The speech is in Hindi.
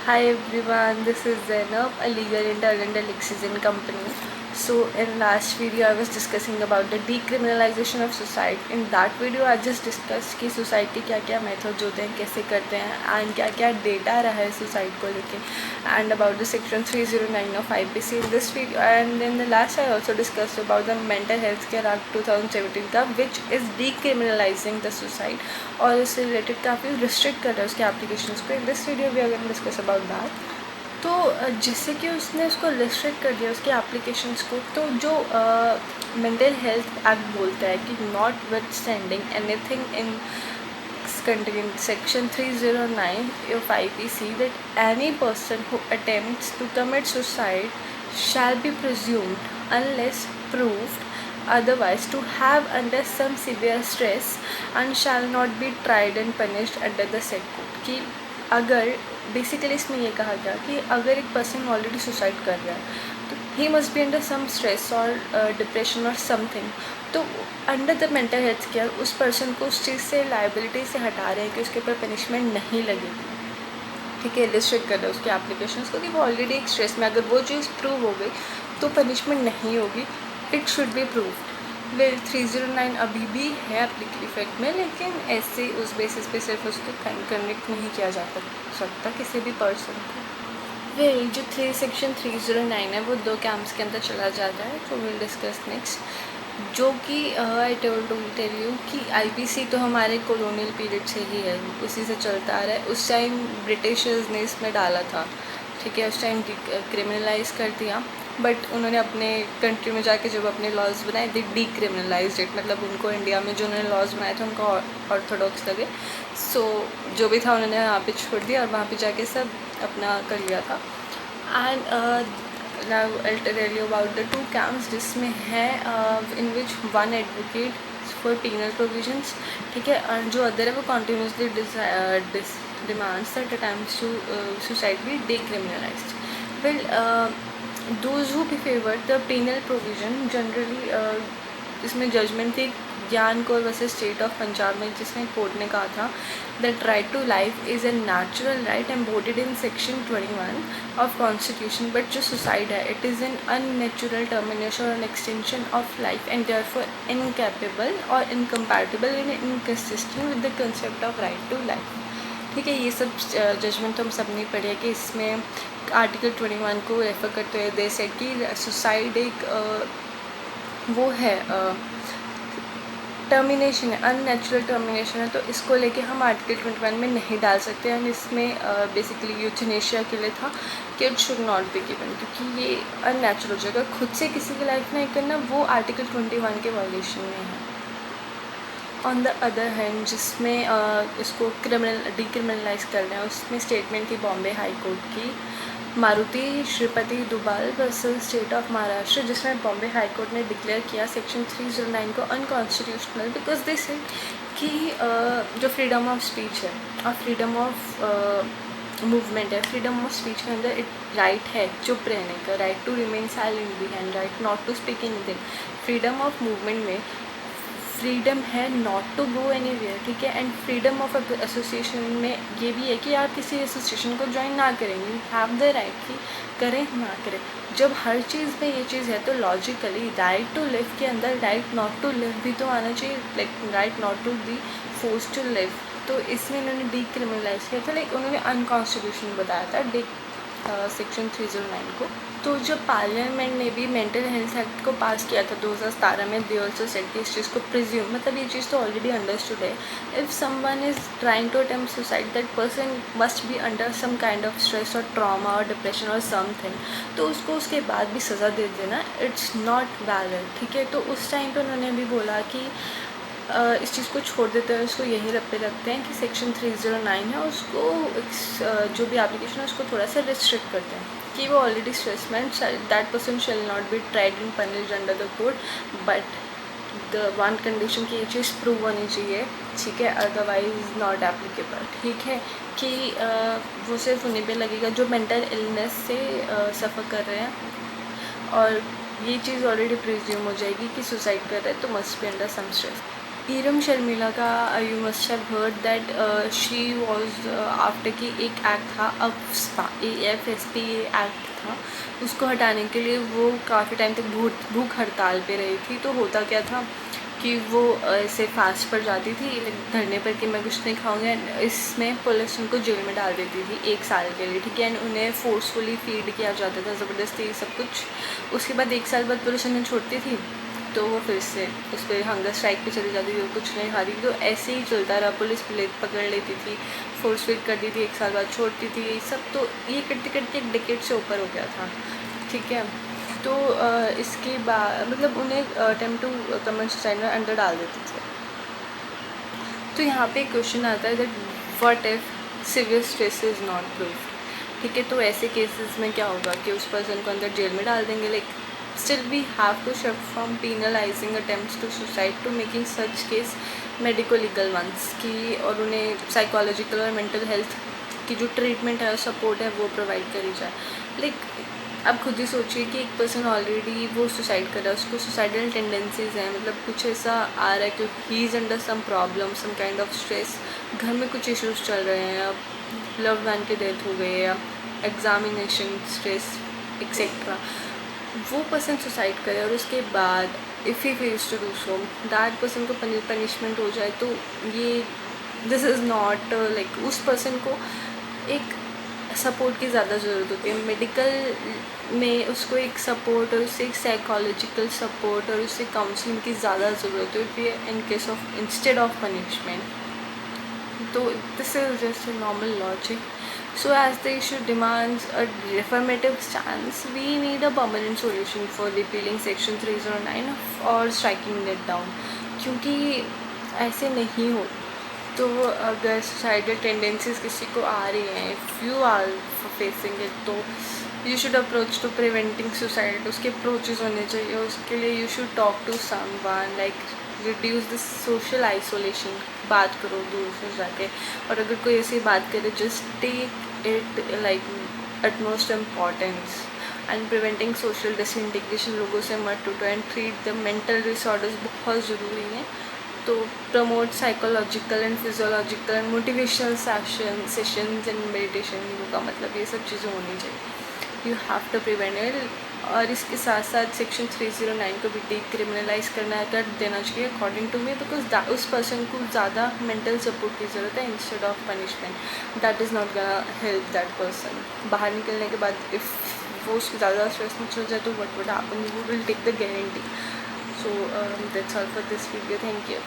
Hi everyone, this is Zainab, a legal intern at Lexizen company. So in last video I was discussing about the decriminalization of suicide. In that video I just discussed कि society क्या क्या methods होते हैं, कैसे करते हैं and क्या क्या data रहा है suicide को लेके and about the section 309 of IPC in this video. And in the last I also discussed about the Mental Health Care Act 2017 का which is decriminalizing the suicide और इससे रिलेटेड काफ़ी रिस्ट्रिक्ट कर रहा है उसके एप्लीकेशंस को. In this video we are going to discuss about that. तो जैसे कि उसने उसको रिस्ट्रिक्ट कर दिया उसके एप्लीकेशंस को, तो जो मेंटल हेल्थ एक्ट बोलता है कि not with standing anything in contained section 309 of IPC that any person who attempts to commit suicide shall be presumed unless proved otherwise to have under some severe stress and shall not be tried and punished under the said code. कि अगर बेसिकली इसमें ये कहा गया कि अगर एक पर्सन ऑलरेडी सुसाइड कर रहा है तो he must be under some stress और डिप्रेशन और समथिंग, तो under the mental health care उस पर्सन को उस चीज़ से लाइबिलिटी से हटा रहे हैं कि उसके ऊपर पनिशमेंट नहीं लगेगी. ठीक है, रिस्ट्रिक्ट कर रहे हैं उसके एप्लीकेशंस को कि वो ऑलरेडी एक स्ट्रेस में, अगर वो चीज़ प्रूव हो गई तो पनिशमेंट नहीं होगी. It should be proved. Well 309 अभी भी है एप्लीकेबल इफेक्ट में, लेकिन ऐसे उस बेसिस पे सिर्फ उसको कन्विक्ट नहीं किया जा सकता किसी भी पर्सन को. वेल जो सेक्शन 309 है वो 2 कैंप्स के अंदर चला जाता है, तो विल डिस्कस नेक्स्ट. जो कि आई टेल यू कि IPC तो हमारे कॉलोनियल पीरियड से ही है, उसी से चलता आ रहा है. उस टाइम ब्रिटिशर्स ने इसमें डाला था, ठीक है, उस टाइम क्रिमिनलाइज कर दिया, बट उन्होंने अपने कंट्री में जाके जब अपने लॉज बनाए दे डीक्रिमिनलाइज्ड इट. मतलब उनको इंडिया में जो उन्होंने लॉज बनाए थे उनको ऑर्थोडॉक्स लगे, सो जो भी था उन्होंने यहाँ पे छोड़ दिया और वहाँ पे जाके सब अपना कर लिया था. And now I'll tell you about the 2 camps जिसमें है in which one advocate for penal provisions, ठीक है, और जो अदर है वो continuously demands that attempts to suicide be decriminalized. Well, those who favor the penal provision generally इसमें जजमेंट थी Gyan Kaur versus state of Punjab में, जिसमें कोर्ट ने कहा था that right to life is a natural right embodied in section 21 of constitution, but जो सुसाइड है it is an unnatural termination और extension of life and therefore incapable और incompatible and inconsistent with the concept of right to life. ठीक है, ये सब जजमेंट तो हम सब ने पढ़े कि इसमें आर्टिकल 21 को रेफर करते हुए दे सेड कि सुसाइड एक वो है टर्मिनेशन है, अननेचुरल टर्मिनेशन है, तो इसको लेके हम आर्टिकल 21 में नहीं डाल सकते हैं. इसमें बेसिकली यूथनेशिया के लिए था कि it should not be given, क्योंकि ये अननेचुरल हो जाएगा. खुद से किसी की लाइफ नहीं करना वो आर्टिकल 21 के वायलेशन में है. ऑन द अदर हैंड जिसमें इसको डिक्रिमिनलाइज कर रहे हैं उसमें स्टेटमेंट थी बॉम्बे हाई कोर्ट की Maruti Shripati Dubal versus state of Maharashtra, जिसमें बॉम्बे हाई कोर्ट ने डिक्लेयर किया सेक्शन 309 को अनकॉन्स्टिट्यूशनल बिकॉज दिस है कि जो फ्रीडम ऑफ स्पीच है और फ्रीडम ऑफ मूवमेंट है, फ्रीडम ऑफ स्पीच के अंदर एक राइट है चुप रहने का, राइट टू रिमेन साइलेंट भी है, right not to speak anything. Freedom of movement में फ्रीडम है नॉट टू गो एनीवेयर, ठीक है, एंड फ्रीडम ऑफ एसोसिएशन में ये भी है कि आप किसी एसोसिएशन को ज्वाइन ना करेंगे, यू हैव द राइट कि करें ना करें. जब हर चीज़ में ये चीज़ है तो लॉजिकली राइट टू लिव के अंदर राइट नॉट टू लिव भी तो आना चाहिए, like right not to be force to live. तो इसमें इन्होंने डीक्रिमिनलाइज किया था, लाइक उन्होंने अनकॉन्स्टिट्यूशनल बताया था सेक्शन 309 को. तो जब पार्लियामेंट ने भी मेंटल हेल्थ एक्ट को पास किया था 2017 में, दे ऑल्सो सेड कि इस चीज़ को प्रिज्यूम, मतलब ये चीज़ तो ऑलरेडी अंडरस्टूड है, if someone is trying to attempt suicide that person must be under some kind of stress और ट्रॉमा और डिप्रेशन और समथिंग, तो उसको उसके बाद भी सज़ा दे देना इट्स नॉट वैलिड. ठीक है, तो उस टाइम पर उन्होंने भी बोला कि इस चीज़ को छोड़ देते हैं, उसको यही पे रखते हैं कि सेक्शन 309 है उसको जो भी एप्लीकेशन है उसको थोड़ा सा रिस्ट्रिक्ट करते हैं कि वो already statement that person shall not be tried and punished under the code, but the one condition की ये चीज़ प्रूव होनी चाहिए, ठीक है, अदरवाइज नॉट एप्लीकेबल. ठीक है, कि वो सिर्फ उन्हीं पे लगेगा जो मेंटल इलनेस से सफ़र कर रहे हैं और ये चीज़ ऑलरेडी प्रिज्यूम हो जाएगी कि सुसाइड कर रहे हैं तो must be under some stress. Irom Sharmila का you must have heard that she was after कि एक एक्ट था अफ्स्पा AFSP एक्ट था, उसको हटाने के लिए वो काफ़ी टाइम तक भूख हड़ताल पे रही थी। तो होता क्या था कि वो ऐसे फास्ट पर जाती थी धरने पर कि मैं कुछ नहीं खाऊंगी, इसमें पुलिस उनको जेल में डाल देती थी 1 साल के लिए, ठीक है। एंड उन्हें फोर्सफुली फीड किया जाता था, ज़बरदस्ती सब कुछ। उसके बाद 1 साल बाद पुलिस उन्हें छोड़ती थी, तो वो फिर से उस पर हंगर स्ट्राइक पे चली जाती थी, वो कुछ नहीं खाती। तो ऐसे ही चलता रहा, पुलिस पकड़ लेती थी, फोर्स फीड कर दी थी, 1 साल बाद छोड़ती थी, ये सब। तो ये करते करते 1 डिकेड से ऊपर हो गया था, ठीक है। तो इसके बाद मतलब उन्हें अटेम्प्ट टू कमिट सुसाइड में अंदर डाल देते थे। तो यहाँ पे क्वेश्चन आता है that what if severe stress is not proved, ठीक है। तो ऐसे केसेस में क्या होगा कि उस पर्सन को अंदर जेल में डाल देंगे। Like still we have to shift from penalizing attempts to suicide to making such case medico legal ones कि, और उन्हें साइकोलॉजिकल और मेंटल हेल्थ की जो ट्रीटमेंट है और सपोर्ट है वो प्रोवाइड करी जाए। लाइक आप खुद ही सोचिए कि एक पर्सन ऑलरेडी वो सुसाइड कर रहा है, उसको सुसाइडल टेंडेंसीज हैं, मतलब कुछ ऐसा आ रहा है कि he is under some problem, some kind of stress, घर में कुछ इश्यूज चल रहे हैं, लव वन की डेथ हो गई है या एग्जामिनेशन स्ट्रेस एक्सेट्रा, वो पर्सन सुसाइड करे और उसके बाद if he fails to do so that person को पनिशमेंट हो जाए, तो ये दिस इज़ नॉट लाइक उस पर्सन को एक सपोर्ट की ज़्यादा ज़रूरत होती है मेडिकल में, उसको एक सपोर्ट और उससे एक साइकोलॉजिकल सपोर्ट और उससे काउंसलिंग की ज़्यादा ज़रूरत होती है in case of instead of punishment. तो this is just a normal logic. So as the issue demands a reformative stance, we need a permanent solution for repealing section 309 or striking it down, क्योंकि ऐसे नहीं हो। तो अगर suicidal tendencies किसी को आ रही हैं, if you are facing it, तो you should approach to preventing suicide, उसके approaches होने चाहिए। उसके लिए you should talk to someone, like reduce the social isolation, बात करो दूर से जाके। और अगर कोई ऐसी बात करे, just take it like utmost importance, and preventing social disintegration, लोगों से मत टूटो, and treat the mental disorders बहुत ज़रूरी हैं। तो promote psychological and physiological and motivational sessions and meditation, yoga, मतलब ये सब चीज़ें होनी चाहिए। You have to prevent it. और इसके साथ साथ सेक्शन 309 को भी डीक्रिमिनलाइज करना कर देना चाहिए अकॉर्डिंग टू मी, बिकॉज उस पर्सन को ज़्यादा मेंटल सपोर्ट की ज़रूरत है instead of punishment. That is not gonna help that person. बाहर निकलने के बाद इफ़ वो उसको ज़्यादा स्ट्रेस में चल जाए तो what would happen, you will take the guarantee. So that's all for this video. Thank you.